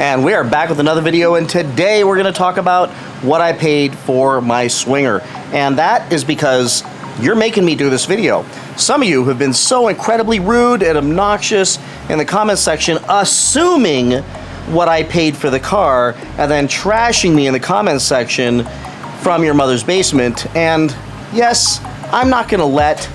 And we are back with another video, and today we're going to talk about what I paid for my swinger. And that is because you're making me do this video. Some of you have been so incredibly rude and obnoxious in the comments section, assuming what I paid for the car and then trashing me in the comments section from your mother's basement. And yes, I'm not going to let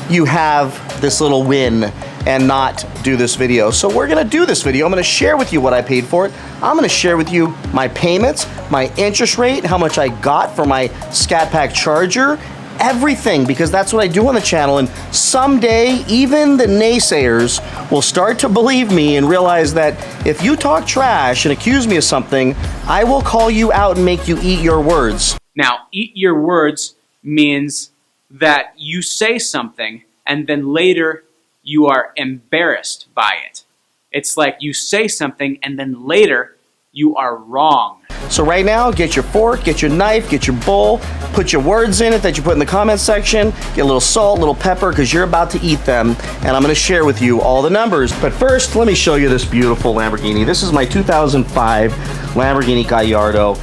you have this little win and not do this video. So we're gonna do this video. I'm gonna share with you what I paid for it. I'm gonna share with you my payments, my interest rate, how much I got for my Scat Pack charger, everything, because that's what I do on the channel. And someday, even the naysayers will start to believe me and realize that if you talk trash and accuse me of something, I will call you out and make you eat your words. Now, eat your words means that you say something and then later you are embarrassed by it. It's like you say something and then later you are wrong. So right now, get your fork, get your knife, get your bowl, put your words in it that you put in the comments section, get a little salt, a little pepper, because you're about to eat them, and I'm going to share with you all the numbers. But first, let me show you this beautiful Lamborghini. This is my 2005 Lamborghini Gallardo.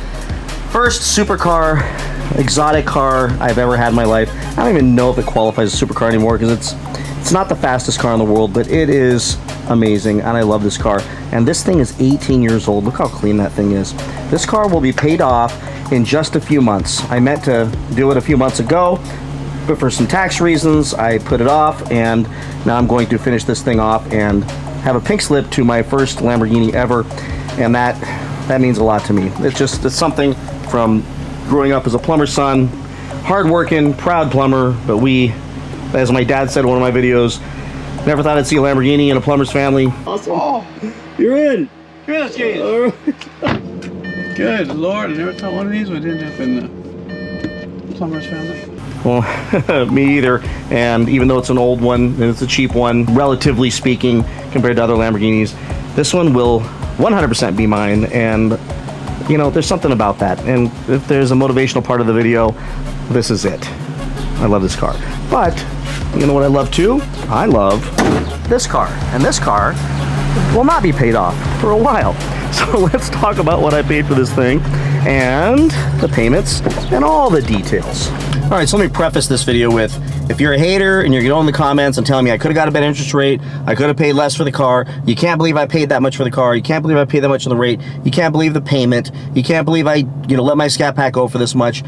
First supercar, exotic car I've ever had in my life. I don't even know if it qualifies as a supercar anymore because it's not the fastest car in the world, but it is amazing, and I love this car. And this thing is 18 years old. Look how clean that thing is. This car will be paid off in just a few months. I meant to do it a few months ago, but for some tax reasons, I put it off, and now I'm going to finish this thing off and have a pink slip to my first Lamborghini ever, and that means a lot to me. It's something from growing up as a plumber's son, hard-working, proud plumber, but we, as my dad said in one of my videos, never thought I'd see a Lamborghini in a plumber's family. Awesome. Oh, you're in. Come here, let's get in. All right. Good Lord, I never thought one of these would end up in the plumber's family. Well, me either. And even though it's an old one and it's a cheap one, relatively speaking, compared to other Lamborghinis, this one will 100% be mine. And you know, there's something about that. And if there's a motivational part of the video, this is it. I love this car. But you know what I love too? I love this car. And this car will not be paid off for a while. So let's talk about what I paid for this thing and the payments and all the details. All right, so let me preface this video with, if you're a hater and you're going in the comments and telling me I could have got a better interest rate, I could have paid less for the car, you can't believe I paid that much for the car, you can't believe I paid that much on the rate, you can't believe the payment, you can't believe I let my Scat Pack go for this much,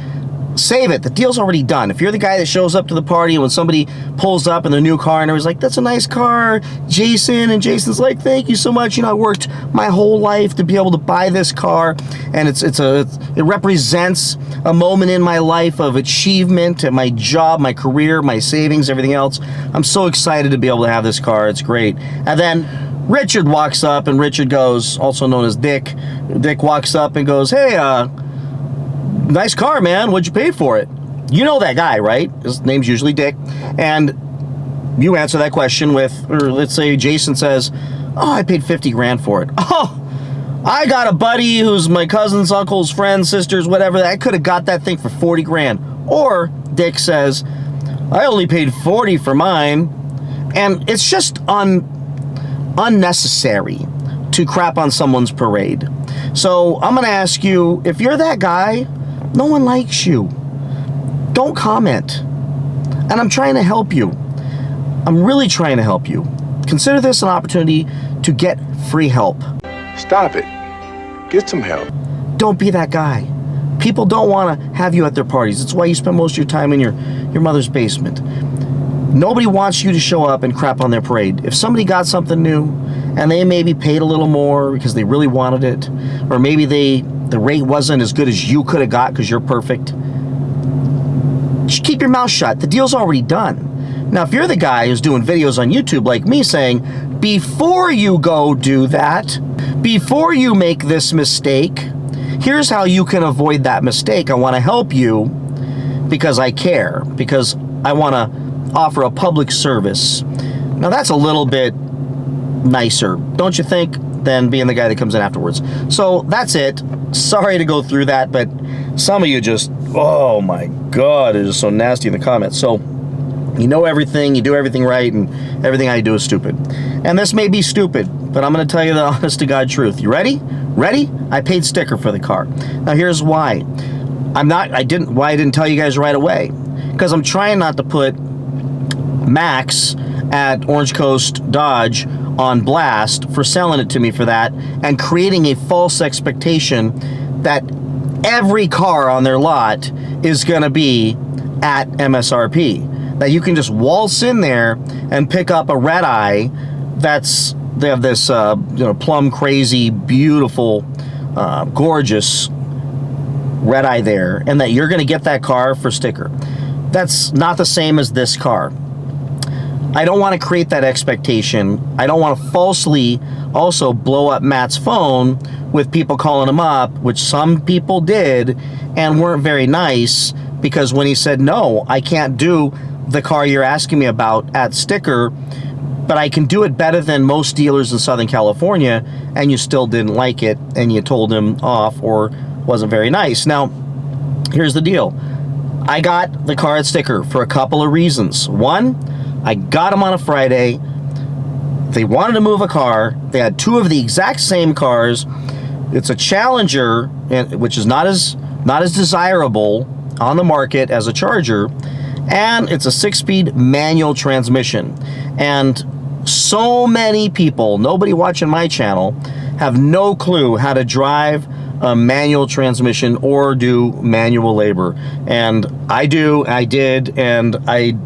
save it. The deal's already done. If you're the guy that shows up to the party and when somebody pulls up in their new car and everybody's like, that's a nice car, Jason, and Jason's like, thank you so much. You know, I worked my whole life to be able to buy this car, and it represents a moment in my life of achievement and my job, my career, my savings, everything else. I'm so excited to be able to have this car. It's great. And then Richard walks up, and Richard goes, also known as Dick. Dick walks up and goes, hey, nice car, man. What'd you pay for it? You know that guy, right? His name's usually Dick. And you answer that question with, or let's say Jason says, oh, I paid 50 grand for it. Oh, I got a buddy who's my cousin's uncle's friend, sisters, whatever. I could have got that thing for 40 grand. Or Dick says, I only paid 40 for mine. And it's just unnecessary to crap on someone's parade. So I'm going to ask you, if you're that guy, no one likes you. Don't comment. And I'm trying to help you. I'm really trying to help you. Consider this an opportunity to get free help. Stop it. Get some help. Don't be that guy. People don't want to have you at their parties. It's why you spend most of your time in your mother's basement. Nobody wants you to show up and crap on their parade. If somebody got something new and they maybe paid a little more because they really wanted it, or maybe the rate wasn't as good as you could have got because you're perfect, just keep your mouth shut. The deal's already done. Now, if you're the guy who's doing videos on YouTube like me saying, before you go do that, before you make this mistake, here's how you can avoid that mistake. I want to help you because I care, because I want to offer a public service. Now, that's a little bit nicer, don't you think, than being the guy that comes in afterwards. So that's it. Sorry to go through that, but some of you just, oh my God, it is so nasty in the comments. So you know everything, you do everything right, and everything I do is stupid. And this may be stupid, but I'm going to tell you the honest to God truth. You ready? Ready? I paid sticker for the car. Now here's why. I didn't tell you guys right away. Because I'm trying not to put Max at Orange Coast Dodge on blast for selling it to me for that and creating a false expectation that every car on their lot is going to be at MSRP. That you can just waltz in there and pick up a red eye they have this plum crazy, beautiful, gorgeous red eye there, and that you're going to get that car for sticker. That's not the same as this car. I don't want to create that expectation. I don't want to falsely also blow up Matt's phone with people calling him up, which some people did and weren't very nice, because when he said, no, I can't do the car you're asking me about at sticker, but I can do it better than most dealers in Southern California, and you still didn't like it, and you told him off or wasn't very nice. Now, here's the deal. I got the car at sticker for a couple of reasons. One, I got them on a Friday. They wanted to move a car. They had two of the exact same cars. It's a Challenger, which is not as desirable on the market as a Charger, and it's a 6-speed manual transmission. And so many people, nobody watching my channel, have no clue how to drive a manual transmission or do manual labor. And I did, and I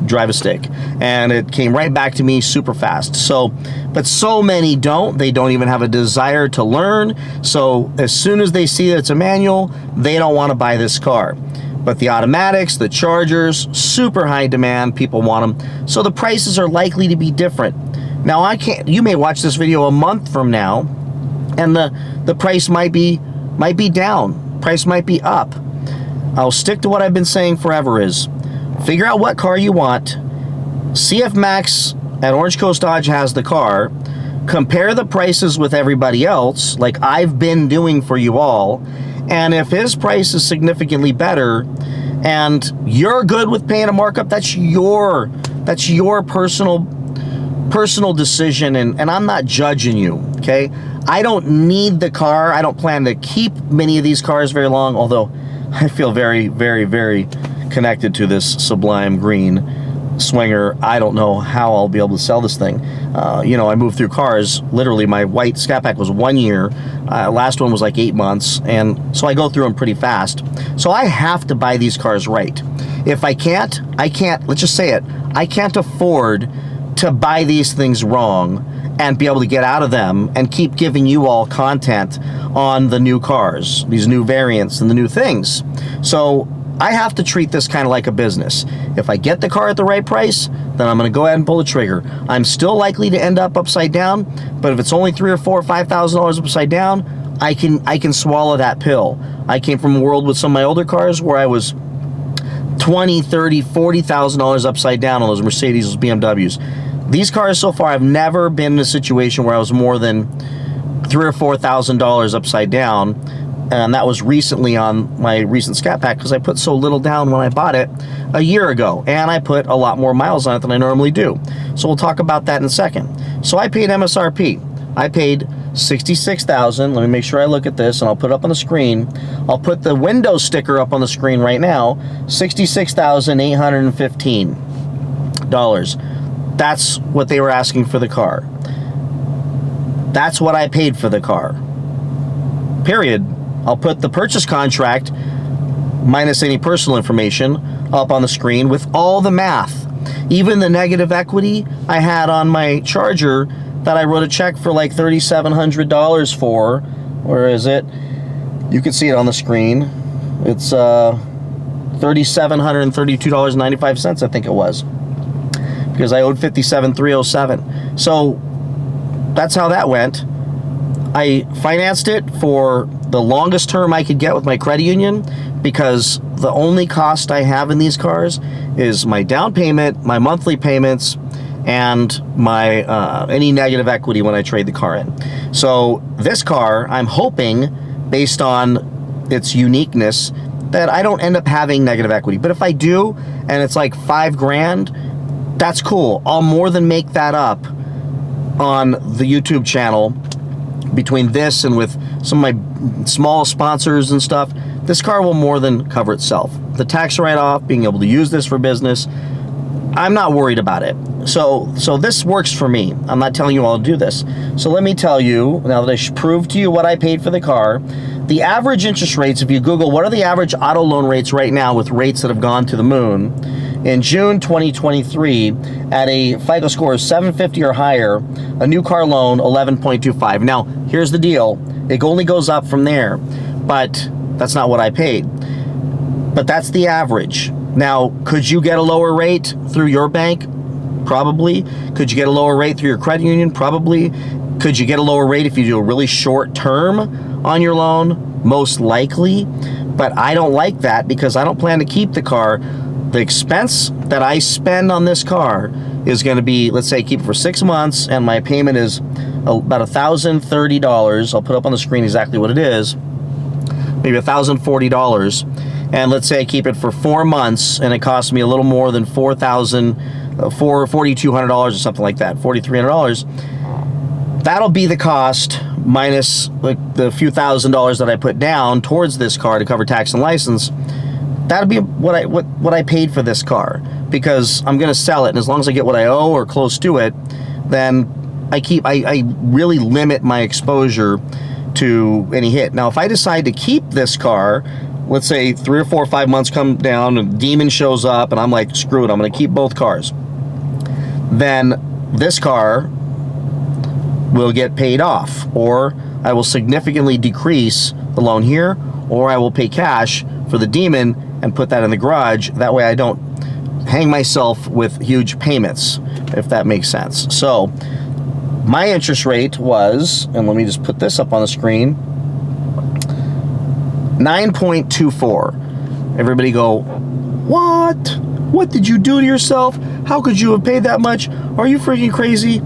drive a stick, and it came right back to me super fast. So, but so many don't. They don't even have a desire to learn. So as soon as they see that it's a manual, they don't want to buy this car. But the automatics, the Chargers, super high demand, people want them. So the prices are likely to be different. Now you may watch this video a month from now, and the price might be down, price might be up. I'll stick to what I've been saying forever is, figure out what car you want, see if Max at Orange Coast Dodge has the car, compare the prices with everybody else, like I've been doing for you all, and if his price is significantly better and you're good with paying a markup, that's your personal decision, and I'm not judging you, okay? I don't need the car. I don't plan to keep many of these cars very long, although I feel very, very, very connected to this sublime green Swinger. I don't know how I'll be able to sell this thing. I moved through cars. Literally, my white Scat Pack was 1 year. Last one was like 8 months, and so I go through them pretty fast. So I have to buy these cars right. If I can't, let's just say it, I can't afford to buy these things wrong and be able to get out of them and keep giving you all content on the new cars, these new variants and the new things. So I have to treat this kind of like a business. If I get the car at the right price, then I'm going to go ahead and pull the trigger. I'm still likely to end up upside down, but if it's only $3,000 or $4,000 or $5,000 upside down, I can swallow that pill. I came from a world with some of my older cars where I was $20,000, $30,000, $40,000 upside down on those Mercedes, those BMWs. These cars so far, I've never been in a situation where I was more than $3,000 or $4,000 upside down. And that was recently on my recent Scat Pack because I put so little down when I bought it a year ago, and I put a lot more miles on it than I normally do. So we'll talk about that in a second. So I paid MSRP. I paid $66,000. Let me make sure I look at this, and I'll put it up on the screen. I'll put the window sticker up on the screen right now. $66,815. That's what they were asking for the car. That's what I paid for the car. Period. I'll put the purchase contract, minus any personal information, up on the screen with all the math. Even the negative equity I had on my Charger that I wrote a check for like $3,700 for. Where is it? You can see it on the screen. It's $3,732.95, I think it was, because I owed $57,307. So that's how that went. I financed it for the longest term I could get with my credit union, because the only cost I have in these cars is my down payment, my monthly payments, and my any negative equity when I trade the car in. So this car, I'm hoping, based on its uniqueness, that I don't end up having negative equity. But if I do, and it's like $5,000, that's cool. I'll more than make that up on the YouTube channel, between this and with some of my small sponsors and stuff, this car will more than cover itself. The tax write-off, being able to use this for business, I'm not worried about it. So this works for me. I'm not telling you all to do this. So let me tell you, now that I prove to you what I paid for the car, the average interest rates, if you Google what are the average auto loan rates right now with rates that have gone to the moon, in June 2023, at a FICO score of 750 or higher, a new car loan, 11.25. Now, here's the deal. It only goes up from there, but that's not what I paid. But that's the average. Now, could you get a lower rate through your bank? Probably. Could you get a lower rate through your credit union? Probably. Could you get a lower rate if you do a really short term on your loan? Most likely. But I don't like that because I don't plan to keep the car. The expense that I spend on this car is going to be, let's say, keep it for 6 months, and my payment is about $1,030. I'll put up on the screen exactly what it is. Maybe $1,040. And let's say I keep it for 4 months, and it costs me a little more than $4,200 or something like that, $4,300. That'll be the cost minus like the few $1,000s that I put down towards this car to cover tax and license. That'll be what I paid for this car, because I'm going to sell it, and as long as I get what I owe or close to it, then I really limit my exposure to any hit. Now, if I decide to keep this car, let's say 3 or 4 or 5 months come down and Demon shows up and I'm like, screw it, I'm going to keep both cars, then this car will get paid off, or I will significantly decrease the loan here, or I will pay cash for the Demon and put that in the garage. That way I don't hang myself with huge payments, if that makes sense. So my interest rate was, and let me just put this up on the screen, 9.24. Everybody go, what? What did you do to yourself? How could you have paid that much? Are you freaking crazy?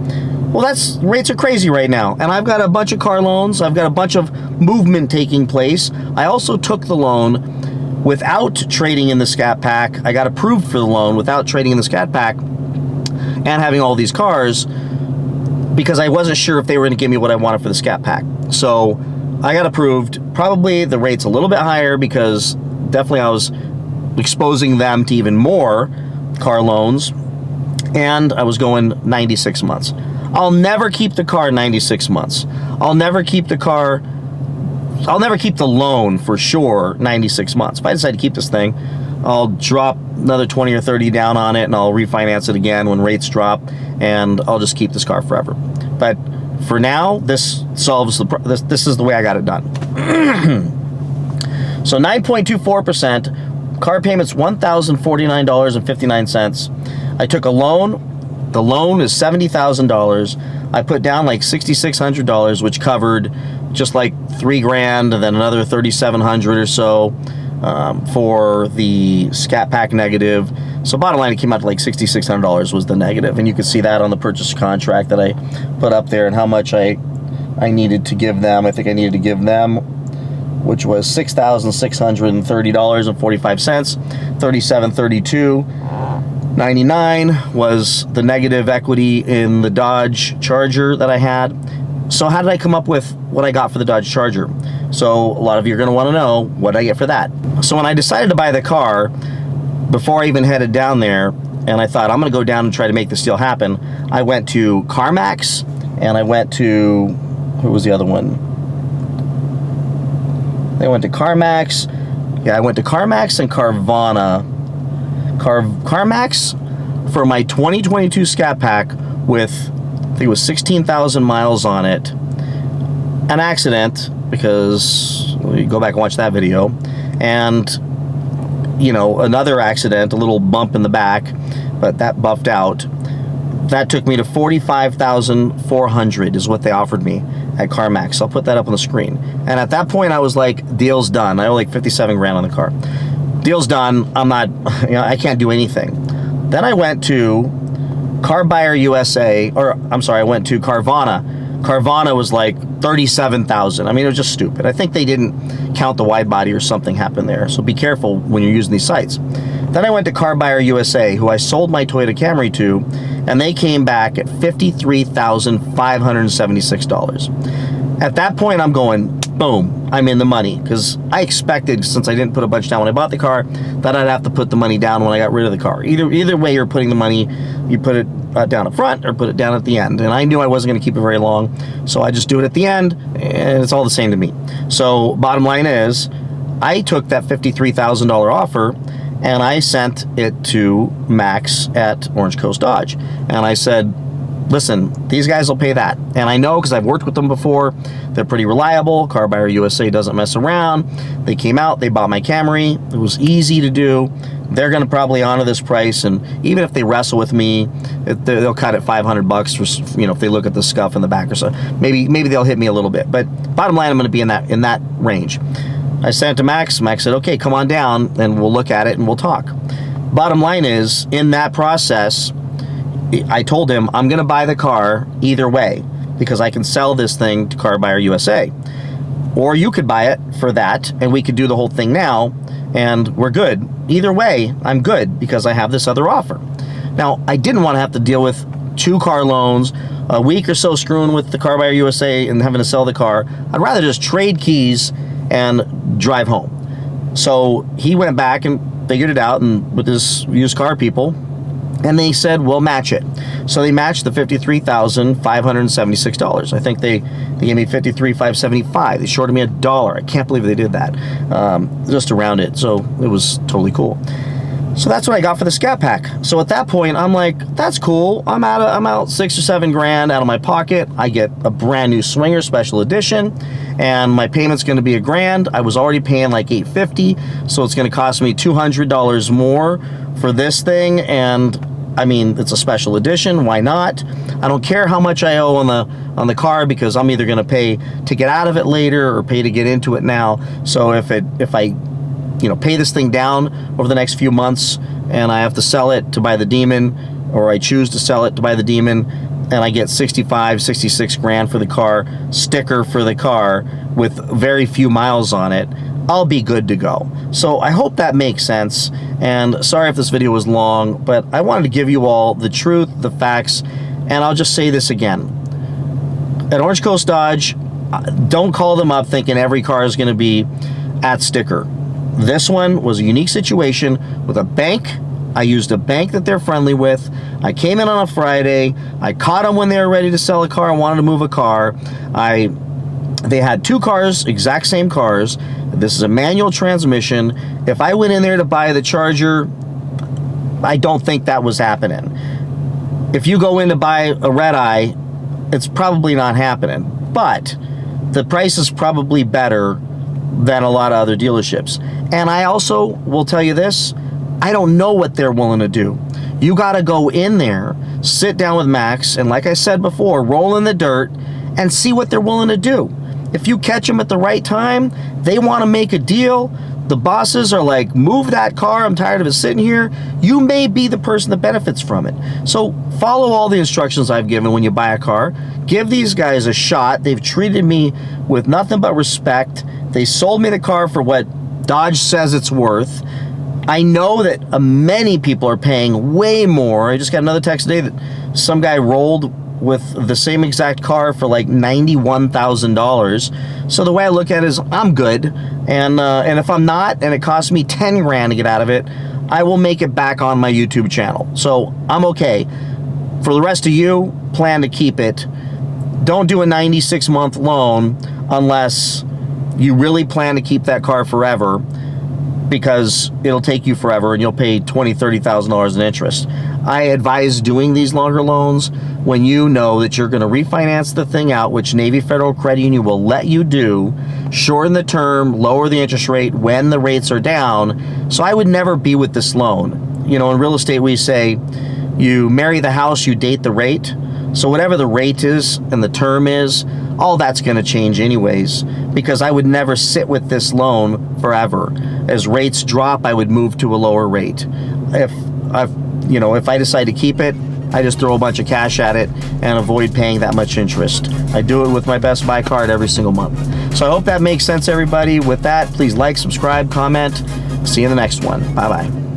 Well, rates are crazy right now. And I've got a bunch of car loans. I've got a bunch of movement taking place. I also took the loan without trading in the Scat Pack. I got approved for the loan without trading in the Scat Pack and having all these cars, because I wasn't sure if they were going to give me what I wanted for the Scat Pack. So I got approved. Probably the rate's a little bit higher because definitely I was exposing them to even more car loans, and I was going 96 months. I'll never keep the car 96 months. I'll never keep the loan for sure 96 months. If I decide to keep this thing, I'll drop another 20 or 30 down on it, and I'll refinance it again when rates drop, and I'll just keep this car forever. But for now, this solves this is the way I got it done. So 9.24%, car payments $1,049.59. I took a loan. The loan is $70,000. I put down like $6,600, which covered just like $3,000, and then another $3,700 or so for the Scat Pack negative. So bottom line, it came out to like $6,600 was the negative, and you can see that on the purchase contract that I put up there, and how much I needed to give them. I think I needed to give them, which was $6,630.45. $3,732.99 was the negative equity in the Dodge Charger that I had. So how did I come up with what I got for the Dodge Charger? So a lot of you are going to want to know what I get for that. So when I decided to buy the car, before I even headed down there, and I thought I'm going to go down and try to make this deal happen, I went to CarMax, and I went to, who was the other one? I went to CarMax. Yeah, I went to CarMax and Carvana. CarMax for my 2022 Scat Pack with, I think it was 16,000 miles on it. An accident, because you go back and watch that video, and you know, another accident, a little bump in the back, but that buffed out. That took me to $45,400 is what they offered me at CarMax. I'll put that up on the screen. And at that point, I was like, deal's done. I owe like 57 grand on the car. Deal's done. I'm not, you know, I can't do anything. Then I went to Car Buyer USA, or I'm sorry, I went to Carvana. Carvana was like 37,000. I mean, it was just stupid. I think they didn't count the wide body or something happened there. So be careful when you're using these sites. Then I went to Car Buyer USA, who I sold my Toyota Camry to, and they came back at $53,576. At that point, I'm going, boom, I'm in the money, because I expected, since I didn't put a bunch down when I bought the car, that I'd have to put the money down when I got rid of the car. Either way you're putting the money, you put it down up front or put it down at the end. And I knew I wasn't going to keep it very long, so I just do it at the end, and it's all the same to me. So bottom line is, I took that $53,000 offer, and I sent it to Max at Orange Coast Dodge. And I said, listen, these guys will pay that. And I know, because I've worked with them before, they're pretty reliable. Car Buyer USA doesn't mess around. They came out, they bought my Camry. It was easy to do. They're going to probably honor this price, and even if they wrestle with me, they'll cut it $500 for, if they look at the scuff in the back or so. Maybe they'll hit me a little bit, but bottom line, I'm going to be in that range. I sent it to Max. Max said, okay, come on down and we'll look at it and we'll talk. Bottom line is, in that process, I told him I'm going to buy the car either way, because I can sell this thing to Car Buyer USA. Or you could buy it for that, and we could do the whole thing now, and we're good. Either way, I'm good, because I have this other offer. Now, I didn't want to have to deal with 2 car loans, a week or so screwing with the Car Buyer USA and having to sell the car. I'd rather just trade keys and drive home. So he went back and figured it out, and with his used car people, and they said, we'll match it. So they matched the $53,576. I think they gave me $53,575. They shorted me $1. I can't believe they did that, just around it. So it was totally cool. So that's what I got for the Scat Pack. So at that point, I'm like, that's cool. I'm out $6 or $7 grand out of my pocket. I get a brand new Swinger Special Edition, and my payment's going to be $1,000. I was already paying like $850, so it's going to cost me $200 more for this thing. And I mean, it's a special edition. Why not? I don't care how much I owe on the car, because I'm either going to pay to get out of it later or pay to get into it now. So if I pay this thing down over the next few months, and I have to sell it to buy the Demon, or I choose to sell it to buy the Demon, and I get 66 grand for the car, sticker for the car with very few miles on it, I'll be good to go. So I hope that makes sense, and sorry if this video was long, but I wanted to give you all the truth, the facts, and I'll just say this again. At Orange Coast Dodge, don't call them up thinking every car is going to be at sticker. This one was a unique situation with a bank. I used a bank that they're friendly with. I came in on a Friday. I caught them when they were ready to sell a car and wanted to move a car. They had 2 cars, exact same cars. This is a manual transmission. If I went in there to buy the Charger, I don't think that was happening. If you go in to buy a Red Eye, it's probably not happening. But the price is probably better than a lot of other dealerships. And I also will tell you this, I don't know what they're willing to do. You got to go in there, sit down with Max, and like I said before, roll in the dirt and see what they're willing to do. If you catch them at the right time, they want to make a deal. The bosses are like, move that car, I'm tired of it sitting here. You may be the person that benefits from it. So follow all the instructions I've given when you buy a car. Give these guys a shot. They've treated me with nothing but respect. They sold me the car for what Dodge says it's worth. I know that many people are paying way more. I just got another text today that some guy rolled with the same exact car for like $91,000. So the way I look at it is, I'm good, and if I'm not, and it costs me 10 grand to get out of it, I will make it back on my YouTube channel. So I'm okay. For the rest of you, plan to keep it. Don't do a 96-month loan unless you really plan to keep that car forever, because it'll take you forever and you'll pay $20,000, $30,000 in interest. I advise doing these longer loans when you know that you're going to refinance the thing out, which Navy Federal Credit Union will let you do, shorten the term, lower the interest rate when the rates are down. So I would never be with this loan. In real estate we say, you marry the house, you date the rate. So whatever the rate is and the term is, all that's going to change anyways, because I would never sit with this loan forever. As rates drop, I would move to a lower rate. If I decide to keep it, I just throw a bunch of cash at it and avoid paying that much interest. I do it with my Best Buy card every single month. So I hope that makes sense, everybody. With that, please like, subscribe, comment. See you in the next one. Bye-bye.